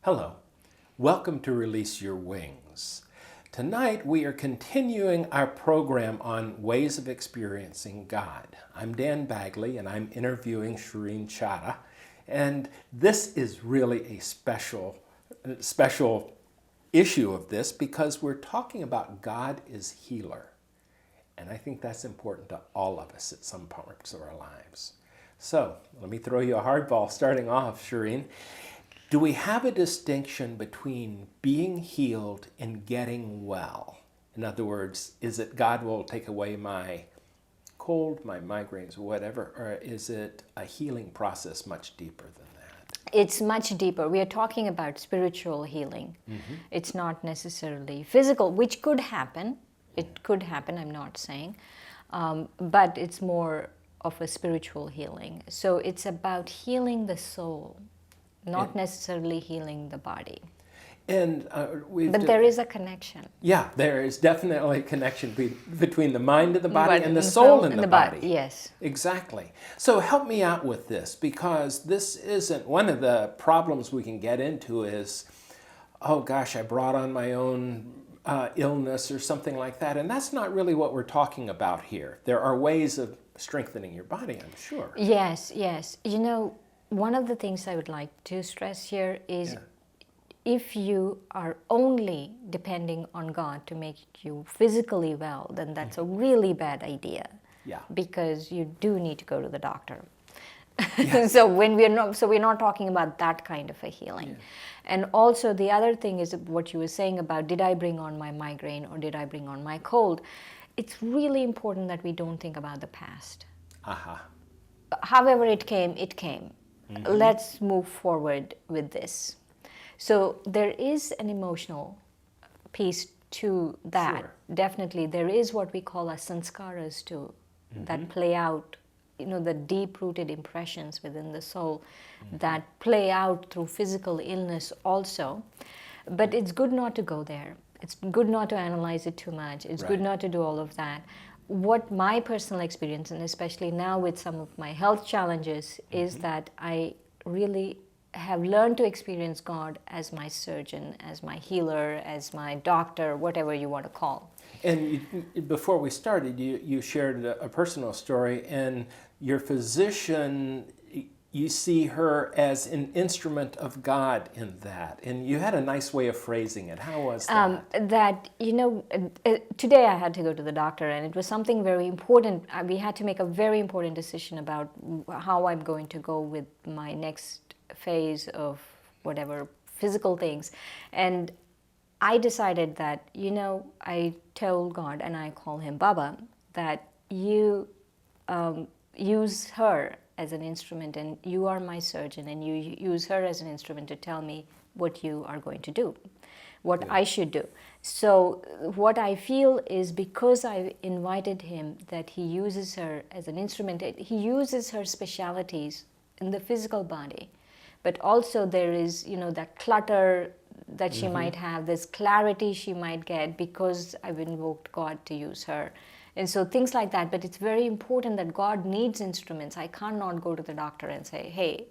Hello, welcome to Release Your Wings. Tonight we are continuing our program on ways of experiencing God. I'm Dan Bagley and I'm interviewing Shireen Chadha, and this is really a special issue of this because we're talking about God is healer. And I think that's important to all of us at some parts of our lives. So let me throw you a hardball starting off, Shireen. Do we have a distinction between being healed and getting well? In other words, is it God will take away my cold, my migraines, whatever, or is it a healing process much deeper than that? It's much deeper. We are talking about spiritual healing. Mm-hmm. It's not necessarily physical, which could happen. It could happen, I'm not saying. But it's more of a spiritual healing. So it's about healing the soul, not necessarily healing the body. And but there is a connection. Yeah, there is definitely a connection between the mind of the body and the soul in the body. Yes. Exactly. So help me out with this, because this isn't one of the problems we can get into is, oh gosh, I brought on my own illness or something like that. And that's not really what we're talking about here. There are ways of strengthening your body, I'm sure. Yes, yes. You know, one of the things I would like to stress here is if you are only depending on God to make you physically well, then that's a really bad idea. Yeah. Because you do need to go to the doctor. Yes. So we're not talking about that kind of a healing. Yeah. And also the other thing is what you were saying about, did I bring on my migraine or did I bring on my cold? It's really important that we don't think about the past. However it came, it came. Mm-hmm. Let's move forward with this. So there is an emotional piece to that. Sure. Definitely. There is what we call as sanskaras too, that play out, you know, the deep-rooted impressions within the soul that play out through physical illness also. But it's good not to go there. It's good not to analyze it too much. It's good not to do all of that. What my personal experience, and especially now with some of my health challenges, is that I really have learned to experience God as my surgeon, as my healer, as my doctor, whatever you want to call. And before we started, you shared a personal story, and your physician, you see her as an instrument of God in that. And you had a nice way of phrasing it. How was that? Today I had to go to the doctor, and it was something very important. We had to make a very important decision about how I'm going to go with my next phase of whatever physical things. And I decided that, I told God, and I call him Baba, that you use her as an instrument, and you are my surgeon, and you use her as an instrument to tell me what you are going to do, what I should do. So what I feel is, because I invited him, that he uses her as an instrument. He uses her specialities in the physical body, but also there is, that clutter that she might have, this clarity she might get because I've invoked God to use her. And so things like that. But it's very important that God needs instruments. I cannot go to the doctor and say, hey,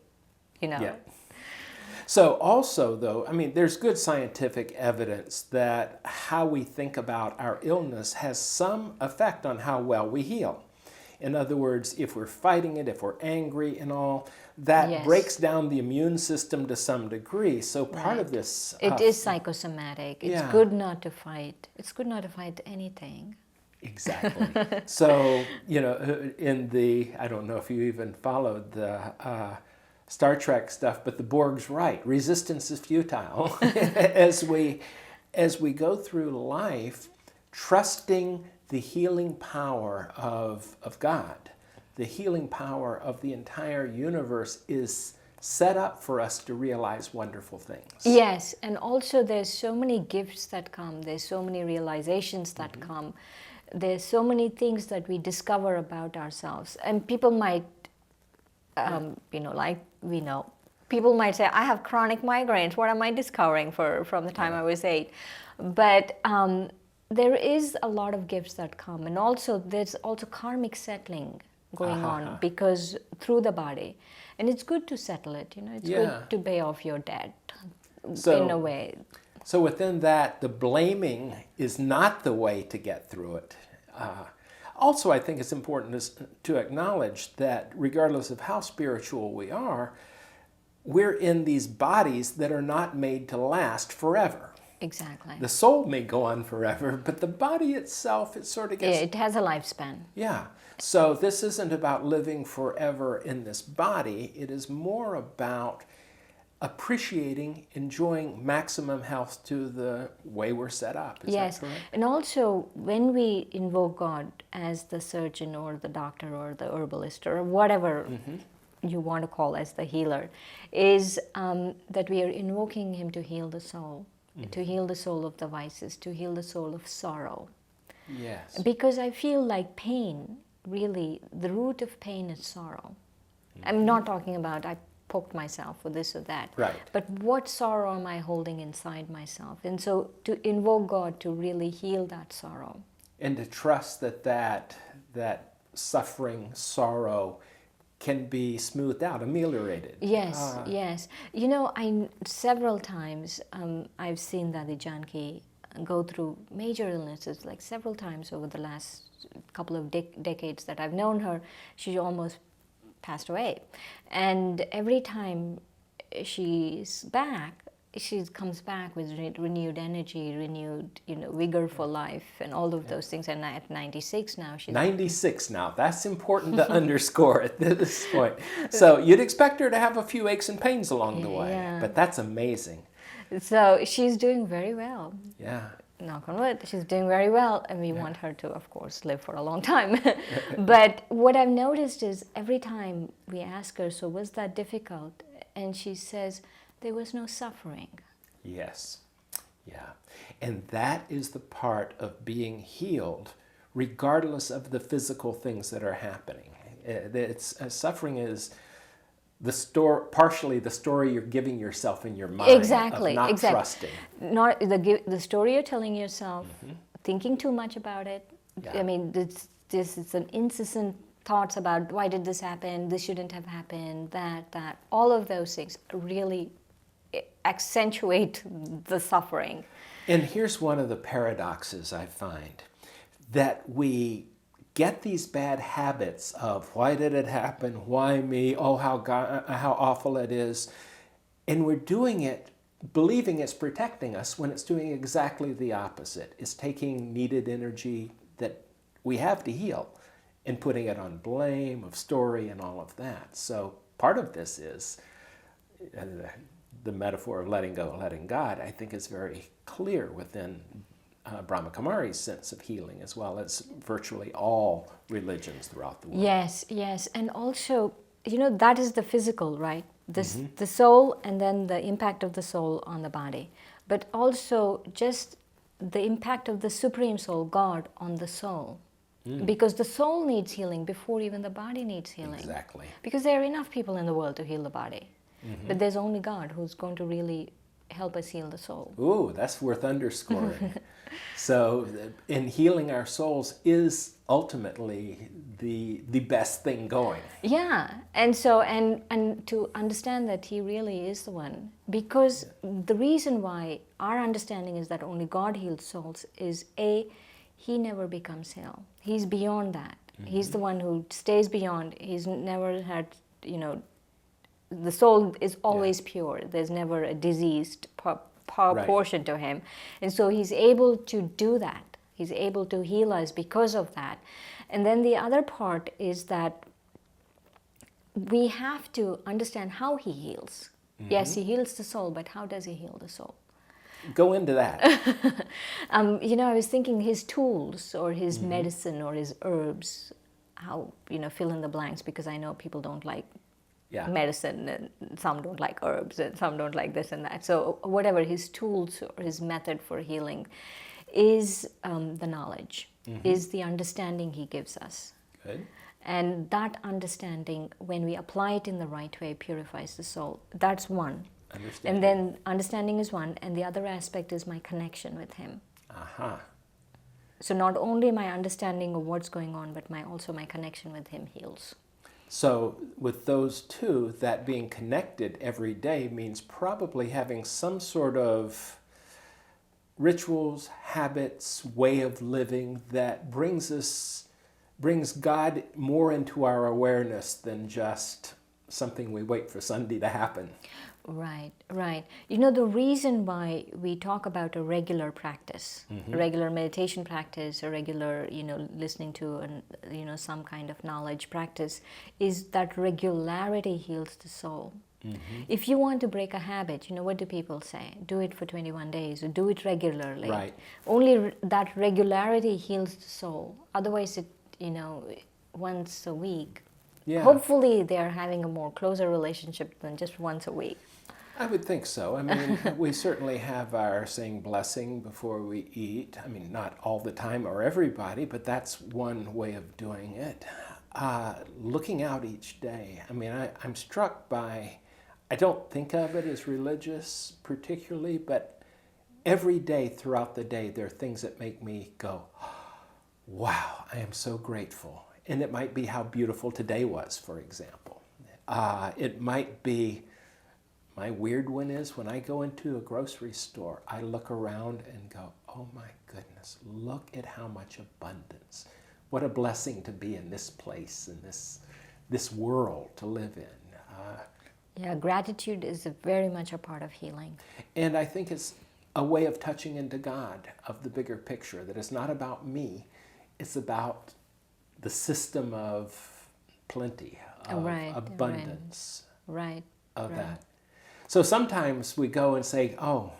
Yeah. So also, though, there's good scientific evidence that how we think about our illness has some effect on how well we heal. In other words, if we're fighting it, if we're angry and all, that breaks down the immune system to some degree. So part of this... it is psychosomatic. It's good not to fight. It's good not to fight anything. Exactly. So, in I don't know if you even followed the Star Trek stuff, but the Borg's right. Resistance is futile. As we go through life, trusting the healing power of God, the healing power of the entire universe is set up for us to realize wonderful things. Yes, and also there's so many gifts that come. There's so many realizations that come. There's so many things that we discover about ourselves. And people might, like we know, people might say, I have chronic migraines. What am I discovering from the time I was 8? But there is a lot of gifts that come. And also there's also karmic settling going on because through the body. And it's good to settle it. It's good to pay off your debt. So, in a way. So within that, the blaming is not the way to get through it. Also, I think it's important to acknowledge that regardless of how spiritual we are, we're in these bodies that are not made to last forever. Exactly. The soul may go on forever, but the body itself, it sort of gets... It has a lifespan. Yeah. So this isn't about living forever in this body. It is more about appreciating, enjoying maximum health to the way we're set up. Is Yes. that correct? And also, when we invoke God as the surgeon or the doctor or the herbalist or whatever you want to call as the healer, is that we are invoking him to heal the soul, to heal the soul of the vices, to heal the soul of sorrow. Yes. Because I feel like pain, really, the root of pain is sorrow. I'm not talking about I poked myself or this or that. Right. But what sorrow am I holding inside myself? And so to invoke God to really heal that sorrow. And to trust that suffering, sorrow can be smoothed out, ameliorated. Yes, yes. You know, several times I've seen Dadi Janki go through major illnesses, like several times over the last couple of decades that I've known her. She almost passed away. And every time she's back, she comes back with renewed energy, renewed, vigor for life and all of those things. And at 96 now, she's... 96 now. That's important to underscore at this point. So you'd expect her to have a few aches and pains along the way, Yeah. but that's amazing. So she's doing very well. Yeah. Knock on wood, she's doing very well, and we want her to, of course, live for a long time. But what I've noticed is every time we ask her, so was that difficult? And she says, there was no suffering. Yes. Yeah. And that is the part of being healed, regardless of the physical things that are happening. Suffering is partially the story you're giving yourself in your mind. Exactly, of not exactly. trusting. Not the story you're telling yourself, thinking too much about it. Yeah. I mean, this it's an incessant thoughts about why did this happen, this shouldn't have happened, that. All of those things really accentuate the suffering. And here's one of the paradoxes I find, that we get these bad habits of why did it happen, why me, oh how awful it is, and we're doing it believing it's protecting us when it's doing exactly the opposite. It's taking needed energy that we have to heal and putting it on blame, of story, and all of that. So part of this is the metaphor of letting go, letting God, I think is very clear within Brahma Kumari's sense of healing, as well as virtually all religions throughout the world. Yes, yes. And also, that is the physical, right? The soul, and then the impact of the soul on the body. But also just the impact of the Supreme Soul, God, on the soul. Because the soul needs healing before even the body needs healing. Exactly. Because there are enough people in the world to heal the body. But there's only God who's going to really help us heal the soul. Ooh, that's worth underscoring. So in healing our souls is ultimately the best thing going. Yeah, and so and to understand that he really is the one, because the reason why our understanding is that only God heals souls is he never becomes ill. He's beyond that. He's the one who stays beyond. He's never had, the soul is always pure. There's never a diseased portion to him. And so he's able to do that. He's able to heal us because of that. And then the other part is that we have to understand how he heals. Yes, he heals the soul, but how does he heal the soul? Go into that. I was thinking his tools or his medicine or his herbs, how, fill in the blanks, because I know people don't like medicine, and some don't like herbs, and some don't like this and that. So whatever his tools or his method for healing is the knowledge, is the understanding he gives us. Good. And that understanding, when we apply it in the right way, purifies the soul. That's one. And then understanding is one, and the other aspect is my connection with him. Aha. So not only my understanding of what's going on, but also my connection with him heals. So with those two, that being connected every day means probably having some sort of rituals, habits, way of living that brings God more into our awareness than just something we wait for Sunday to happen. Right, right. You know, the reason why we talk about a regular practice, a regular meditation practice, a regular, listening to, some kind of knowledge practice, is that regularity heals the soul. If you want to break a habit, what do people say? Do it for 21 days or do it regularly. Right. Only that regularity heals the soul. Otherwise, once a week. Yeah. Hopefully, they're having a more closer relationship than just once a week. I would think so. I mean, we certainly have our saying blessing before we eat. I mean, not all the time or everybody, but that's one way of doing it. Looking out each day. I mean, I'm struck by, I don't think of it as religious particularly, but every day throughout the day, there are things that make me go, wow, I am so grateful. And it might be how beautiful today was, for example. It might be, my weird one is when I go into a grocery store, I look around and go, oh my goodness, look at how much abundance. What a blessing to be in this place, in this world to live in. Yeah, gratitude is very much a part of healing. And I think it's a way of touching into God, of the bigger picture, that it's not about me, it's about the system of plenty, of abundance, of that. So sometimes we go and say, oh,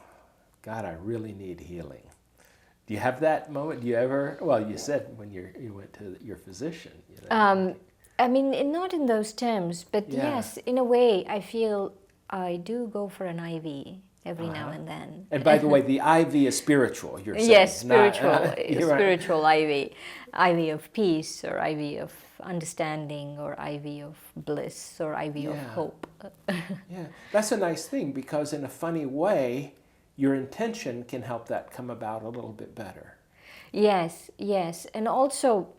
God, I really need healing. Do you have that moment? Do you ever, well, you said when you went to your physician. I mean, not in those terms, but yes, in a way, I feel I do go for an IV every now and then. And by the way, the IV is spiritual, you're saying. Yes, spiritual, Right. spiritual IV. IV of peace, or IV of understanding, or IV of bliss, or IV of hope. Yeah, that's a nice thing, because in a funny way, your intention can help that come about a little bit better. Yes, yes. And also,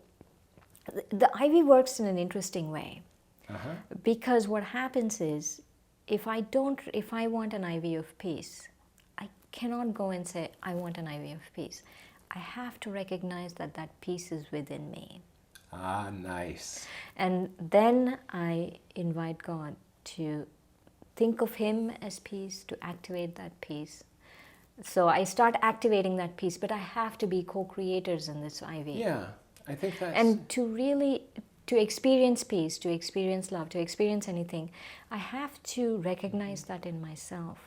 the IV works in an interesting way. Because what happens is, if I want an IV of peace, I cannot go and say, I want an IV of peace. I have to recognize that that peace is within me. Ah, nice. And then I invite God to think of Him as peace, to activate that peace. So I start activating that peace, but I have to be co-creators in this IV. Yeah, I think that's... And to experience peace, to experience love, to experience anything, I have to recognize that in myself.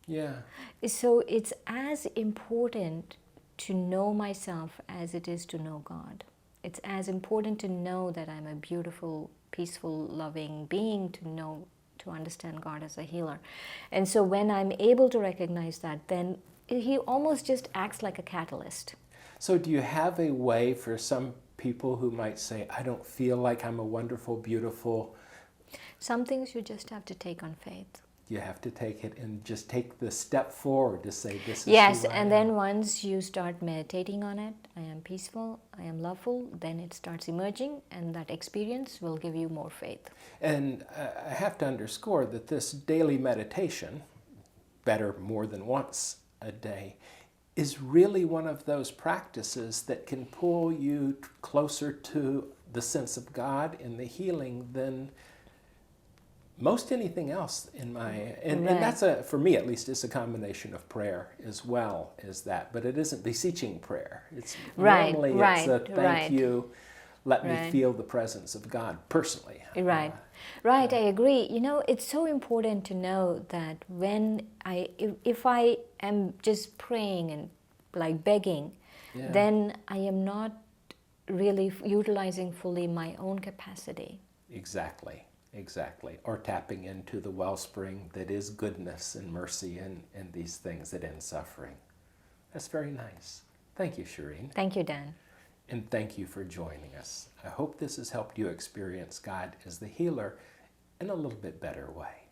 Yeah. So it's as important to know myself as it is to know God. It's as important to know that I'm a beautiful, peaceful, loving being, to understand God as a healer. And so when I'm able to recognize that, then He almost just acts like a catalyst. So do you have a way for some people who might say, I don't feel like I'm a wonderful, beautiful... Some things you just have to take on faith. You have to take it and just take the step forward to say, this is yes, who I and am. then once you start meditating on it, I am peaceful, I am loveful, then it starts emerging, and that experience will give you more faith. And I have to underscore that this daily meditation, better more than once a day, is really one of those practices that can pull you closer to the sense of God and the healing than most anything else in my... And that's, for me at least, it's a combination of prayer as well as that. But it isn't beseeching prayer. It's normally it's a thank you, let me feel the presence of God personally. Right, I agree. It's so important to know that when if I am just praying and like begging, then I am not really utilizing fully my own capacity. Exactly. Or tapping into the wellspring that is goodness and mercy and these things that end suffering. That's very nice. Thank you, Shireen. Thank you, Dan. And thank you for joining us. I hope this has helped you experience God as the healer in a little bit better way.